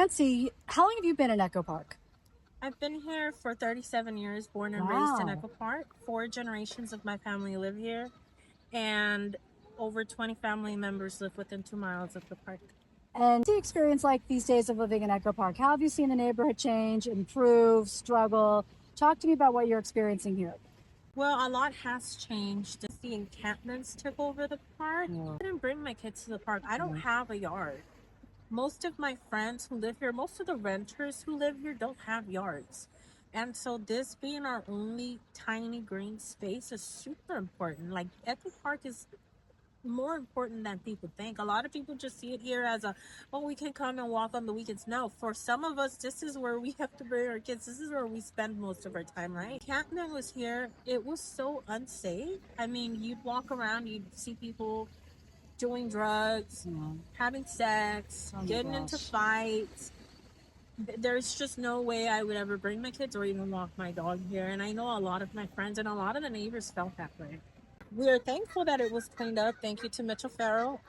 Nancy, how long have you been in Echo Park? I've been here for 37 years, born and raised in Wow. Echo Park. 4 generations of my family live here, and over 20 family members live within 2 miles of the park. And what's the experience like these days of living in Echo Park? How have you seen the neighborhood change, improve, struggle? Talk to me about what you're experiencing here. Well, a lot has changed. The encampments took over the park. Yeah. I didn't bring my kids to the park. I don't have a yard. Most of my friends who live here, most of the renters who live here don't have yards. And so this being our only tiny green space is super important. Like Echo Park is more important than people think. A lot of people just see it here as we can come and walk on the weekends. No, for some of us, this is where we have to bring our kids. This is where we spend most of our time, right? Catman was here. It was so unsafe. I mean, you'd walk around, you'd see people doing drugs, having sex, getting into fights. There's just no way I would ever bring my kids or even walk my dog here. And I know a lot of my friends and a lot of the neighbors felt that way. We are thankful that it was cleaned up. Thank you to Mitchell Farrell,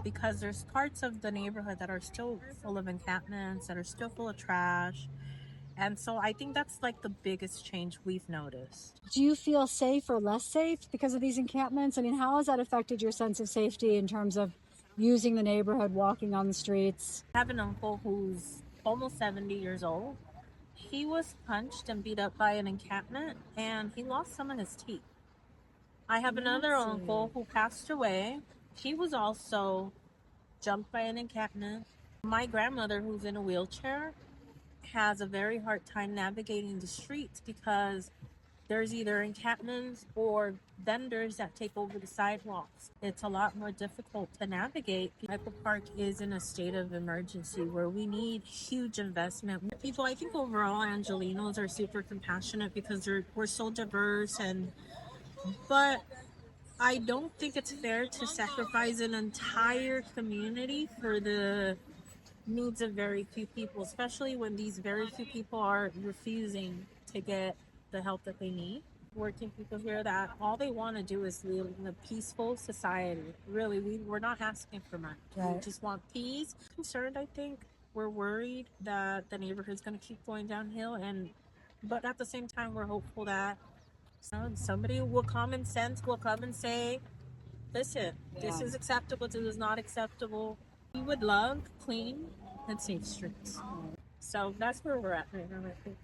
because there's parts of the neighborhood that are still full of encampments, that are still full of trash. And so I think that's like the biggest change we've noticed. Do you feel safe or less safe because of these encampments? I mean, how has that affected your sense of safety in terms of using the neighborhood, walking on the streets? I have an uncle who's almost 70 years old. He was punched and beat up by an encampment, and he lost some of his teeth. I have another uncle who passed away. He was also jumped by an encampment. My grandmother, who's in a wheelchair, has a very hard time navigating the streets because there's either encampments or vendors that take over the sidewalks. It's a lot more difficult to navigate. Echo Park is in a state of emergency where we need huge investment. People, I think overall, Angelinos are super compassionate because we're so diverse, but I don't think it's fair to sacrifice an entire community for the needs of very few people, especially when these very few people are refusing to get the help that they need. Working people here that all they want to do is live in a peaceful society. Really, we're not asking for much. We just want peace. Concerned, I think. We're worried that the neighborhood's going to keep going downhill, but at the same time, we're hopeful that somebody will common sense will come and say, listen, this is acceptable, this is not acceptable. We would love clean and safe streets. So that's where we're at right now, I think.